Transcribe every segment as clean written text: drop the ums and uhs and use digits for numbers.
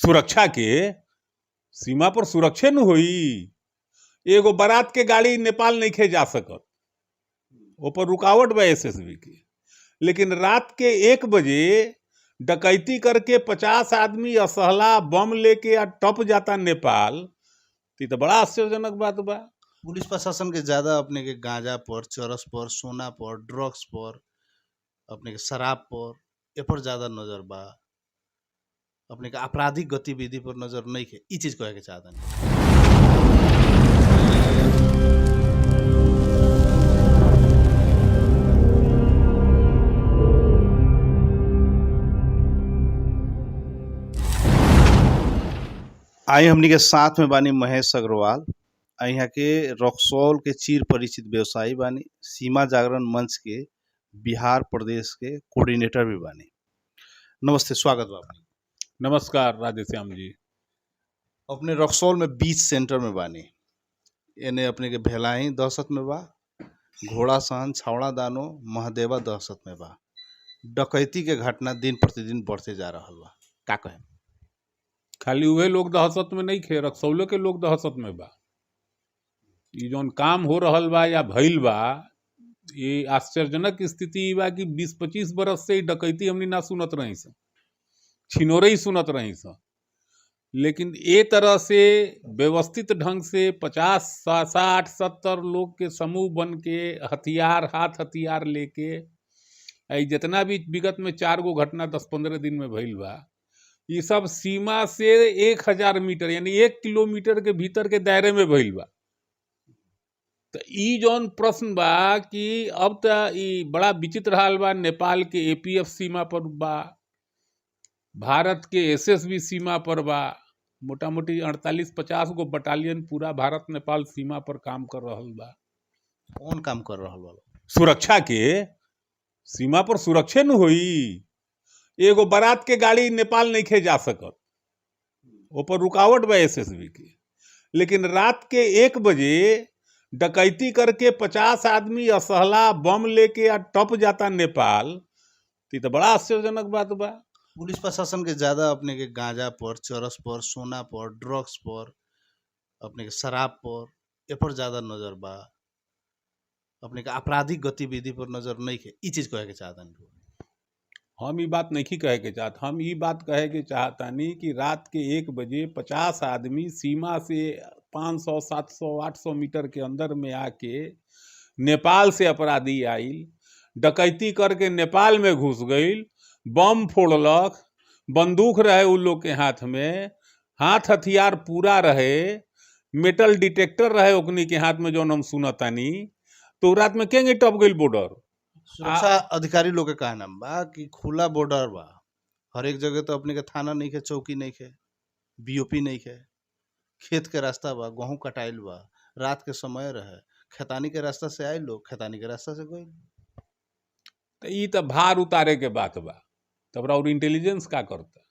सुरक्षा के सीमा पर सुरक्षे न होई। एगो बारात के गाड़ी नेपाल नहीं खे जा सकत, ऊपर रुकावट बा एसएसबी की। लेकिन रात के 1 बजे डकैती करके 50 आदमी असहला बम लेके आ टप जाता नेपाल, तो बड़ा आश्चर्यजनक बात बा। पुलिस प्रशासन के ज्यादा अपने के गांजा पर, चरस पर, सोना पर, ड्रग्स पर, अपने के शराब पर, ए पर ज्यादा नजर बा। अपने के आपराधिक गतिविधि पर नजर नहीं है। ई चीज कहे के चाहता नहीं। आई हमनी के साथ में बानी महेश अग्रवाल, यहाँ के रक्सौल के चिर परिचित व्यवसायी बानी, सीमा जागरण मंच के बिहार प्रदेश के कोऑर्डिनेटर भी बानी। नमस्ते, स्वागत बा अपने। नमस्कार राधेश्याम जी। अपने रक्सौल में बीच सेंटर में बानी, एने अपने के भेलाही दहशत में बा, घोड़ा सहन, छावड़ा दानो, महादेवा दहशत में बा। डकैती के घटना दिन प्रतिदिन बढ़ते जा रहा बा, का कहे? खाली उहे लोग दहशत में नहीं खे, रक्सौले के लोग दहशत में बा। ये जौन काम हो रहल बा या भइल बा, ये आश्चर्यजनक स्थिति बा कि 20-25 बरस से डकैती हमनी ना सुनत रही स, छिनोरे ही सुनत रही स। लेकिन ए तरह से व्यवस्थित ढंग से 50, 60, 70 लोग के समूह बन के हथियार, हाथ हथियार लेके जितना भी विगत में 4 गो घटना 10-15 दिन में भइल बा, ये सब सीमा से 1000 मीटर यानी 1 किलोमीटर के भीतर के दायरे में भइल बा। तो ई जौन प्रश्न बा कि अब तो ई बड़ा विचित्र हाल बा। नेपाल के एपीएफ सीमा पर बा, भारत के एसएसबी सीमा पर बा, मोटा मोटी 48-50 गो बटालियन पूरा भारत नेपाल सीमा पर काम कर रहल बा। कौन काम कर रहा बा? सुरक्षा के सीमा पर सुरक्षे न होई। एगो बारात के गाड़ी नेपाल नहीं खे जा सकत, ऊपर रुकावट बा एसएसबी की। लेकिन रात के 1 बजे डकैती करके 50 आदमी असहला बम लेके आ टप जाता नेपाल, तो बड़ा आश्चर्यजनक बात बा। पुलिस प्रशासन के ज्यादा अपने के गांजा पर, चरस पर, सोना पर, ड्रग्स पर, अपने के शराब पर, ए पर ज्यादा नजर बा। अपने के आपराधिक गतिविधि पर नजर नहीं है। ई चीज कहे के चाहता नहीं। हम ये बात नहीं कहे के चाहत, हम ये बात कहे के चाहतानी कि रात के 1 बजे 50 आदमी सीमा से 500, 700, 800 मीटर के अंदर में आके नेपाल से अपराधी आइल, डकैती करके नेपाल में घुस गईल, बम फोड़लक, बंदूक रहे उन लोग के हाथ में, हाथ हथियार पूरा रहे, मेटल डिटेक्टर रहे ओकनी के हाथ में, जौन हम सुनतानी। तो रात में केंगे टप गईल बॉर्डर। सुरक्षा अधिकारी लोग के कहना बा कि खुला बॉर्डर बा, हर एक जगह तो अपने के थाना नहीं है, चौकी नहीं है, बीओपी नहीं है, खेत के रास्ता बा, गेहूं कटाइल बा, रात के समय रहे, खैतानी के रास्ता से आए लोग, खैतानी के रास्ता से गए। तो ई तो भार उतारे के बात बा, तब और इंटेलिजेंस का करता।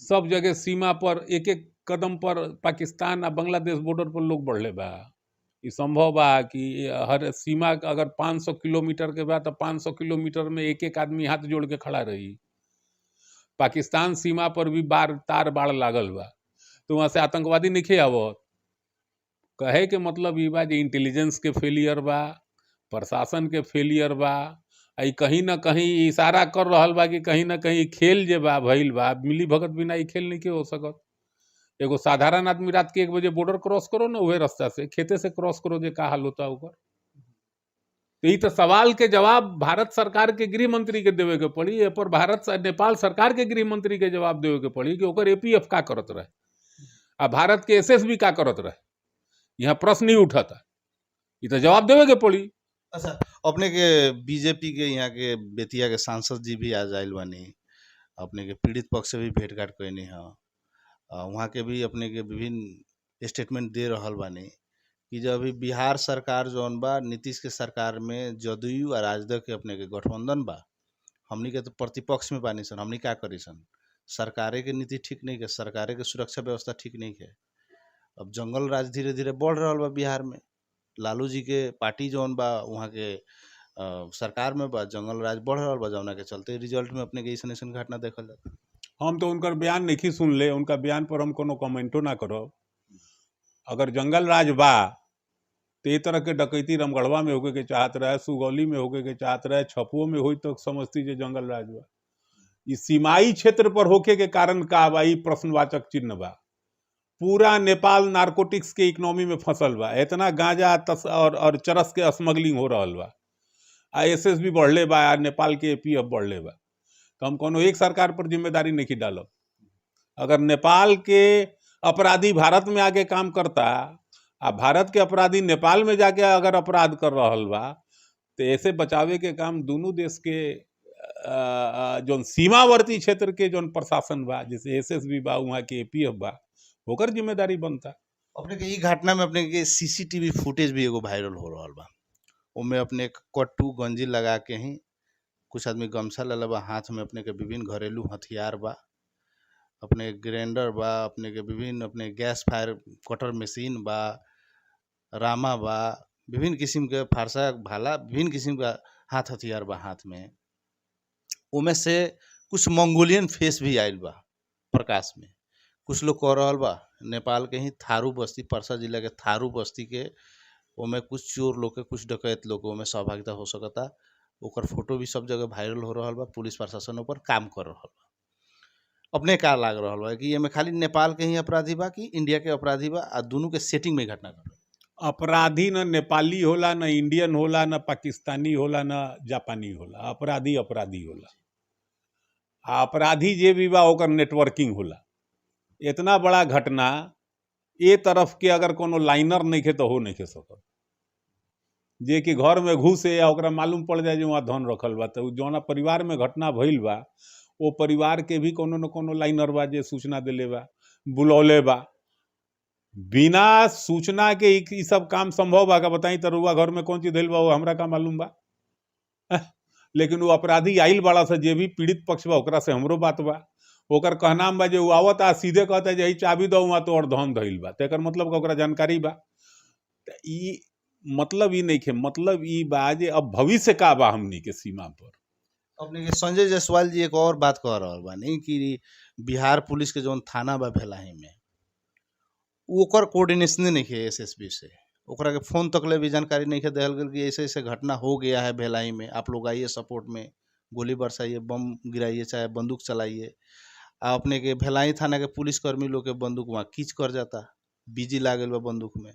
सब जगह सीमा पर एक एक कदम पर पाकिस्तान और बांग्लादेश बॉर्डर पर लोग बढ़ले बा। ये संभव बा कि हर सीमा अगर 500 किलोमीटर के बाद तो 500 किलोमीटर में एक एक आदमी हाथ जोड़ के खड़ा रही। पाकिस्तान सीमा पर भी तार बाड़ लागल बा, तो वहां से आतंकवादी नहीं आवत। कहे के मतलब ये बा कि इंटेलिजेंस के फेलियर बा, प्रशासन के फेलियर बा। आई कहीं ना कहीं इशारा कर रहल बा कि कहीं ना कहीं खेल जे बा भइल बा, मिली भगत बिना ई खेल नहीं के हो सकत। एगो साधारण आदमी रात के 1 बजे बॉर्डर क्रॉस करो ना, उहे रास्ता से खेते से क्रॉस करो, जे का हाल होता ओकर। तो ई तो सवाल के जवाब भारत सरकार के गृह मंत्री के देवे के पड़ी। ए पर नेपाल सरकार के गृह मंत्री के जवाब देवे के पड़ी कि ओकर एपीएफ का करत रहे आ भारत के एसएसबी का करत रहे। यहाँ प्रश्न नहीं उठता, ये तो जवाब देवे के पड़ी। अच्छा, अपने के बीजेपी के यहाँ के बेतिया के सांसद जी भी आज आयल बानी, अपने के पीड़ित पक्ष से भी भेंट घाट कैनी है, वहाँ के भी अपने के विभिन्न स्टेटमेंट दे रहल बानी कि जब अभी बिहार सरकार जौन बा, नीतीश के सरकार में जदयू और राजद के अपने के गठबंधन बा, हमनी के तो प्रतिपक्ष में बानी सन, हमनी क्या करी सन? सरकारे के नीति ठीक नहीं है, सरकारे के सुरक्षा व्यवस्था ठीक नहीं है। अब जंगल राज धीरे धीरे बढ़ रहा बा बिहार में। लालू जी के पार्टी जौन बा वहाँ के सरकार में बा, जंगल राज बढ़ रहा बा, जौना के चलते रिजल्ट में अपने के ऐसन घटना देखल जाता। हम तो उनकर बयान नहीं सुन ले, उनका बयान पर हम कोनो कमेंटो ना करब। अगर जंगल राज बा तो ये तरह के डकैती रामगढ़वा में होके के चाहत रहे, सुगौली में होके के चाहत रहे, छपुओ में हुई तो समझती जे जंगल राज बा। इस सीमाई क्षेत्र पर होके के कारण का बा, ई प्रश्नवाचक चिन्ह बा। पूरा नेपाल नारकोटिक्स के इकोनॉमी में फंसल बा, इतना गांजा और चरस के स्मगलिंग हो रहल बा। एसएसबी बढ़ले बा, नेपाल के एपीएफ बढ़ले बा। तो हम कोनो एक सरकार पर जिम्मेदारी नहीं डालब। अगर नेपाल के अपराधी भारत में आके काम करता आ भारत के अपराधी नेपाल में जाके अगर अपराध कर रहल बा, तो ऐसे बचावे के काम दोनों देश के जो सीमावर्ती क्षेत्र के जो प्रशासन बा, जैसे एसएसबी बा, वहाँ के एपीएफ बा, होकर जिम्मेदारी बनता। अपने के ई घटना में अपने के सीसीटीवी फुटेज भी एगो वायरल हो रहा बा। उनमें अपने कट्टू गंजी लगा के ही कुछ आदमी गमछा ले बा, हाथ में अपने के विभिन्न घरेलू हथियार बा, अपने ग्राइंडर बा, अपने के विभिन्न अपने गैस फायर कटर मशीन बा, रामा बा, विभिन्न किस्म के फारसा भाला, विभिन्न किस्म का हाथ हथियार बा हाथ में। उनमें से कुछ मंगोलियन फेस भी आयल बा प्रकाश में। कुछ लोग कह रहा बा नेपाल के ही थारू बस्ती, परसा जिला के थारू बस्ती के ओमे कुछ चोर लोग के, कुछ डकैत लोग के ओमे सहभागिता हो सकता। ओकर फोटो भी सब जगह वायरल हो रहा बा। पुलिस प्रशासन ऊपर काम कर रहा बा। अपने का लाग रहा बा कि ये में खाली नेपाल के ही अपराधी बा कि इंडिया के अपराधी बा, आ दोनों के सेटिंग में घटना घटल? अपराधी न नेपाली होला, न इंडियन होला, न पाकिस्तानी होला, न जापानी होला। अपराधी अपराधी होला। आ अपराधी जे भी बा ओकर नेटवर्किंग होला। इतना बड़ा घटना ए तरफ के अगर कोनो लाइनर नहीं खे तो हो नहीं खे सकत। जे कि घर में घुसे या ओकरा मालूम पड़ जाए जो वहाँ धन रखल बा, तो जौना परिवार में घटना भइल बा वो परिवार के भी कोनो न कोनो लाइनर बा जे सूचना दिले बा, बुलौले बा। बिना सूचना के ई सब काम संभव बा का बताई? तो रुआ घर में कौन चीज दिल बा वो हमरा का मालूम बा? लेकिन वो अपराधी आइल बड़ा से, जे भी पीड़ित पक्ष बा ओकरा से हमरो बात बा। ओकर कहनाम बा जे वो आवत आ सीधे कहता जे चाबी दो वहाँ तो और धन धइल बा, तेकर मतलब ओकरा जानकारी बा। ई मतलब ई नहीं खे, मतलब ई बा जे अब भविष्य का बा हमनी के सीमा पर। अपने के संजय जायसवाल जी एक और बात कह रहा बा नहीं कि बिहार पुलिस के जौन थाना बा भेलाही में, ओकर कोऑर्डिनेशन नहीं है एसएसबी से। ओकरा के फोन तक ले भी जानकारी नहीं है दिहल गल कि ऐसे ऐसे घटना हो गया है भेलाई में, आप लोग आइए सपोर्ट में, गोली बरसाइए, बम गिराइए, चाहे बंदूक चलाइए। अपने के भेलाई थाना के पुलिसकर्मी लोग के बंदूक वहाँ खींच कर जाता, बीजी लागल बा बंदूक में।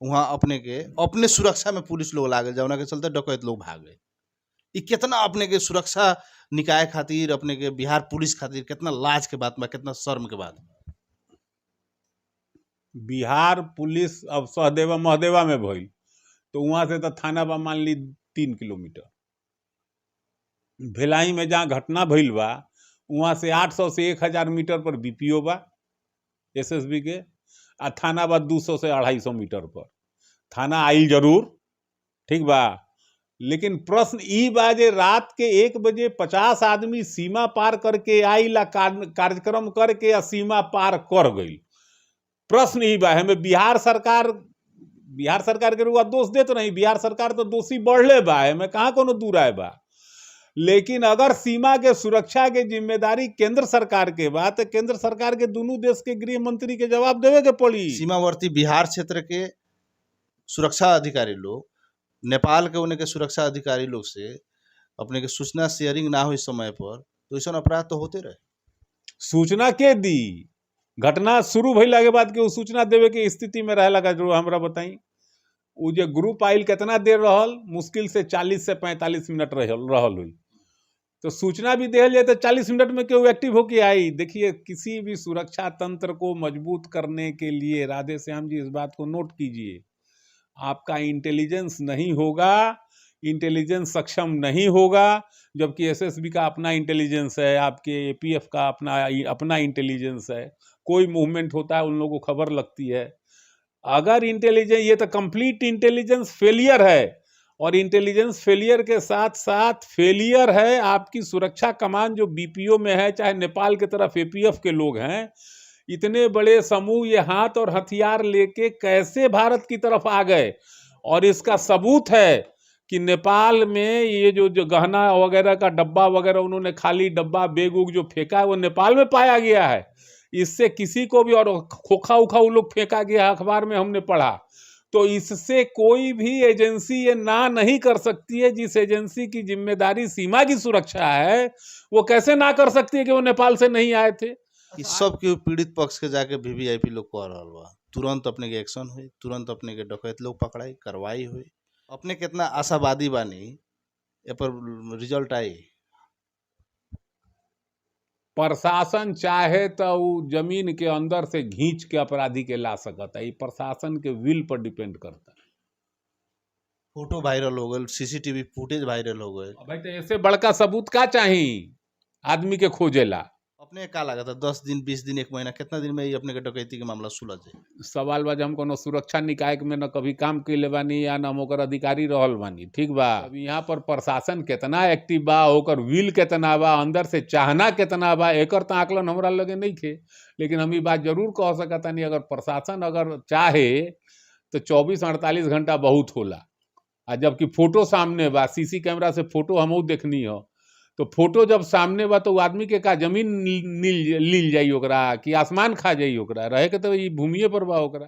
वहाँ अपने के अपने सुरक्षा में पुलिस लोग लागल, जौना के चलते डकैत लोग भाग गए। ये कितना अपने के सुरक्षा निकाय खातिर, अपने के बिहार पुलिस खातिर कितना लाज के बात बा, कितना शर्म के बात बा। बिहार पुलिस अब सहदेवा महदेवा में भइल तो वहां से तो थाना बा मान ली 3 किलोमीटर। भिलाई में जहाँ घटना भइल बा वहां से 800 से 1000 मीटर पर बीपीओ बा एसएसबी के, आ थाना बा 200 से 250 मीटर पर। थाना आइल जरूर, ठीक बा, लेकिन प्रश्न ई बा जे रात के 1 बजे 50 आदमी सीमा पार करके आइला, कार्यक्रम करके आ सीमा पार कर गई। प्रश्न ई बा, हमें बिहार सरकार के रुआ दोष देत नहीं, बिहार सरकार तो दोषी बढ़ले बा, हमें कहाँ कोनो दूर आए बा। लेकिन अगर सीमा के सुरक्षा के जिम्मेदारी केंद्र सरकार के बा तो केंद्र सरकार के दोनों देश के गृह मंत्री के जवाब देवे के पड़ी। सीमावर्ती बिहार क्षेत्र के सुरक्षा अधिकारी लोग नेपाल के उन्हें के सुरक्षा अधिकारी लोग से अपने के सूचना शेयरिंग ना हो इस समय पर, तो ऐसा अपराध तो होते रहे। सूचना के दी घटना शुरू भइला के बाद के सूचना देवे के स्थिति में रहे लगा, जो हमरा बताई वो जो ग्रुप आइल कितना देर रहल, मुश्किल से 40 से 45 मिनट रहल हुई। तो सूचना भी दे जाए तो 40 मिनट में क्यों एक्टिव होके आई। देखिए, किसी भी सुरक्षा तंत्र को मजबूत करने के लिए, राधे श्याम जी इस बात को नोट कीजिए, आपका इंटेलिजेंस नहीं होगा, इंटेलिजेंस सक्षम नहीं होगा, जबकि एसएसबी का अपना इंटेलिजेंस है, आपके एपीएफ का अपना इंटेलिजेंस है। कोई मूवमेंट होता है उन लोगों को खबर लगती है। अगर इंटेलिजेंस, ये तो कंप्लीट इंटेलिजेंस फेलियर है, और इंटेलिजेंस फेलियर के साथ साथ फेलियर है आपकी सुरक्षा कमान जो बीपीओ में है, चाहे नेपाल की तरफ एपीएफ के लोग हैं। इतने बड़े समूह ये हाथ और हथियार लेके कैसे भारत की तरफ आ गए, और इसका सबूत है कि नेपाल में ये जो गहना वगैरह का डब्बा वगैरह उन्होंने खाली डब्बा बैग उग जो फेंका है वो नेपाल में पाया गया है। इससे किसी को भी, और खोखा उखा वो लोग फेंका गया है, अखबार में हमने पढ़ा। तो इससे कोई भी एजेंसी ये ना नहीं कर सकती है। जिस एजेंसी की जिम्मेदारी सीमा की सुरक्षा है वो कैसे ना कर सकती है कि वो नेपाल से नहीं आए थे। कि सब के पीड़ित पक्ष के जाके वीवीआईपी लोग कह रहल बा, तुरंत अपने के एक्शन हुई, तुरंत अपने के डकैत लोग पकड़ाई, कार्रवाई हुई। अपने कितना आशावादी बानी ये पर रिजल्ट आई? प्रशासन चाहे तो वो जमीन के अंदर से घींच के अपराधी के ला सकता है। ये प्रशासन के विल पर डिपेंड करता है। फोटो वायरल हो गए, सीसीटीवी फुटेज वायरल हो गए। भाई तो ऐसे बड़का सबूत का चाहिए आदमी के खोजेला। अपने का लगा था 10 दिन 20 दिन 1 महीना कितना दिन में ही अपने के डकैती के मामला सुलझ जाए? सवाल बा, हम कोनो सुरक्षा निकाय में न कभी काम कैले बानी या न हम ओकर अधिकारी रहल बानी, ठीक बा। अभी यहाँ पर प्रशासन कितना एक्टिव बा, ओकर विल कितना बा, अंदर से चाहना कितना बा, एकर तो आकलन हमरा लगे नहीं थे। लेकिन हम ये बात जरूर कह सकता नहीं, अगर प्रशासन अगर चाहे तो 24-48 घंटा बहुत होला। आ जबकि फोटो सामने बा, सीसी कैमरा से फोटो हमहू देखनी हो, तो फोटो जब सामने बा तो आदमी के का जमीन लील जाई ओकरा कि आसमान खा जाई ओकरा, रहे के तो ये भूमिये पर बा ओकरा।